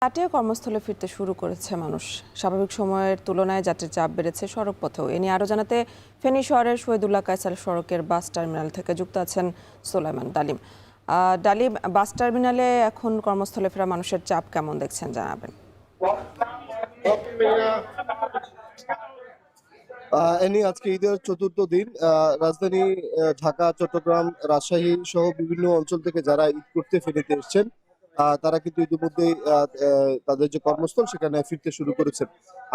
কাটিয়ে কর্মস্থলে ফিরতে শুরু করেছে মানুষ। স্বাভাবিক সময়ের তুলনায় যাত্রীর চাপ বেড়েছে সড়ক পথেও। এ নিয়ে আরও জানাতে ফেনী শহরের শহীদুল্লাহ কায়সার সড়কের বাস টার্মিনাল থেকে যুক্ত আছেন সোলাইমান ডালিম। ডালিম, বাস টার্মিনালে এখন কর্মস্থলে ফেরা মানুষের চাপ কেমন দেখছেন জানাবেন। এনি আজকে ঈদের চতুর্থ দিন। রাজধানী ঢাকা, চট্টগ্রাম, রাজশাহী সহ বিভিন্ন অঞ্চল থেকে যারা ঈদ করতে ফেনীতে এসেছেন, তারা কিন্তু ইতিমধ্যেই তাদের যে কর্মস্থল সেখানে ফিরতে শুরু করেছেন।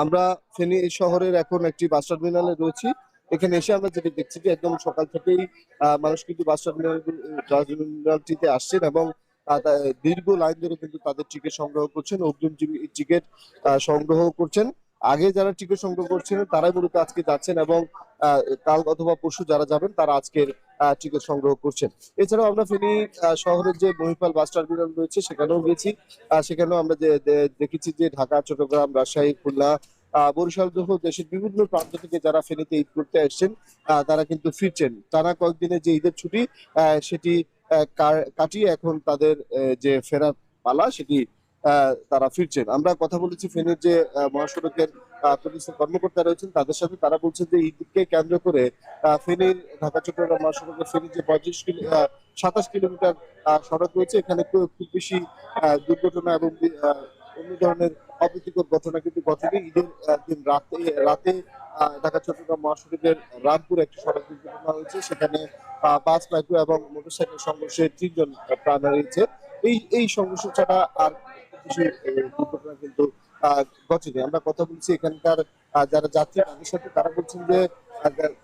আমরা ফেনী শহরের এখন একটি বাস টার্মিনালে রয়েছি। এখানে এসে আমরা যেটি দেখছি যে একদম সকাল থেকেই মানুষ কিন্তু বাস টার্মিনালটিতে আসছেন এবং দীর্ঘ লাইন ধরে কিন্তু তাদের টিকিট সংগ্রহ করছেন, অগ্রিম টিকিট সংগ্রহ করছেন। আগে যারা টিকিট সংগ্রহ করছিলেন তারাই মূলত আজকে যাচ্ছেন এবং কাল অথবা পরশু যারা যাবেন তারা আজকের টিকিট সংগ্রহ করছেন। এছাড়াও আমরা ফেনী শহরের যে মহিপাল বাস টার্মিনাল রয়েছে সেখানেও গেছি। সেখানেও আমরা দেখেছি যে ঢাকা, চট্টগ্রাম, রাজশাহী, খুলনা, বরিশাল সহ দেশের বিভিন্ন প্রান্ত থেকে যারা ফেনীতে ঈদ করতে আসছেন তারা কিন্তু ফিরছেন। টানা কয়েকদিনের যে ঈদের ছুটি সেটি কাটিয়ে এখন তাদের যে ফেরার পালা সেটি তারা ফিরছেন। আমরা কথা বলেছি ফেনীর যে মহাসড়কের পুলিশ কর্মকর্তা রয়েছেন তাদের সাথে। তারা বলছেন যে ঈদকে কেন্দ্র করে ফেনীর ঢাকা চট্টগ্রাম মহাসড়কের ফেনীর যে 27 কিলোমিটার সড়ক রয়েছে এখানে খুব বেশি দুর্ঘটনা এবং অন্য ধরনের অপ্রীতিকর ঘটনা কিন্তু ঘটেনি। ঈদের দিন রাতে ঢাকা চট্টগ্রাম মহাসড়কের রামপুর একটি সড়ক দুর্ঘটনা হয়েছে। সেখানে বাস, মাইক্রো এবং মোটরসাইকেল সংঘর্ষে 3 জন প্রাণ হারিয়েছে। এই সংঘর্ষ ছাড়া আর কিছু দুর্ঘটনা কিন্তু ঘটেনি। আমরা কথা বলছি এখানকার যারা যাত্রী তাদের সাথে। তারা বলছেন যে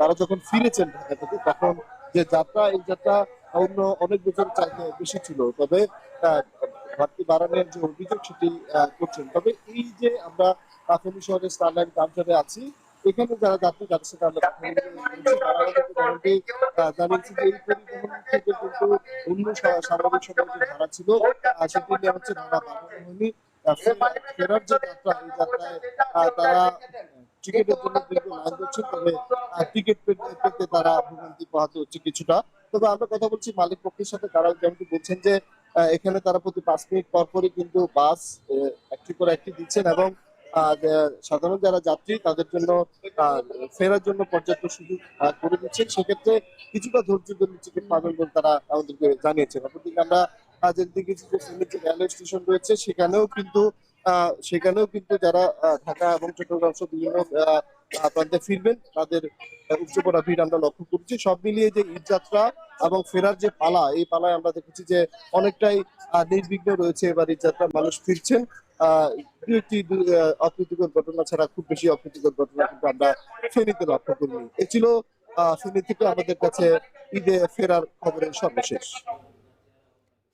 তারা যখন ফিরেছেন ঢাকা থেকে তখন যে যাত্রা, এই যাত্রা অন্য অনেক বছরের চাইতে বেশি ছিল। তবে ঘাটতি বাড়ানোর যে অভিযোগ সেটি করছেন। তবে এই যে আমরা ফেনী শহরের স্টারলাইন কাউন্টারে আছি, এখানে যারা যাত্রী তাদের সাথে আমরা কথা বলছি, তারা আমাদেরকে যেমনটি জানিয়েছে যে এই পরিবহন থেকে কিন্তু অন্য স্বাভাবিক সময়ের যে ভাড়া ছিল সেটি নিয়ে হচ্ছে ভাড়া বাড়ানো হয়নি। ফেরার যে যাত্রা, এই যাত্রায় তারা টিকিটের জন্য দীর্ঘ লাইন ধরছেন। তবে টিকিট পেতে তারা ভোগান্তি পোহাতে হচ্ছে কিছুটা। তবে আমরা কথা বলছি মালিক পক্ষের সাথে। তারা যেমনটি বলছেন যে এখানে তারা প্রতি 5 মিনিট পর পরই কিন্তু বাস একটি করে একটি দিচ্ছেন এবং সাধারণ যারা যাত্রী তাদের জন্য ফেরার জন্য পর্যাপ্ত সুযোগ করে দিচ্ছেন। সেক্ষেত্রে কিছুটা ধৈর্য ধরে টিকিট পাবেন বলে তারা আমাদেরকে জানিয়েছেন। অপরদিকে আমরা যেদিকে যে ফেনীর যে রেলওয়ে স্টেশন রয়েছে সেখানেও কিন্তু যারা ঢাকা এবং চট্টগ্রাম সহ বিভিন্ন প্রান্তে ফিরবেন তাদের উপচে পড়া ভিড় আমরা লক্ষ্য করছি। সব মিলিয়ে যে ঈদ যাত্রা এবং ফেরার যে পালা, এই পালায় আমরা দেখেছি যে অনেকটাই নির্বিঘ্ন রয়েছে। এবার ঈদ যাত্রা মানুষ ফিরছেন। দু একটি অপ্রীতিকর ঘটনা ছাড়া খুব বেশি অপ্রীতিকর ঘটনা কিন্তু আমরা ফেনীতে লক্ষ্য করিনি। এ ছিল ফেনী থেকে আমাদের কাছে ঈদে ফেরার খবরের সর্বশেষ।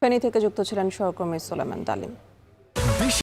ফেনী থেকে যুক্ত ছিলেন সহকর্মী সোলাইমান ডালিম।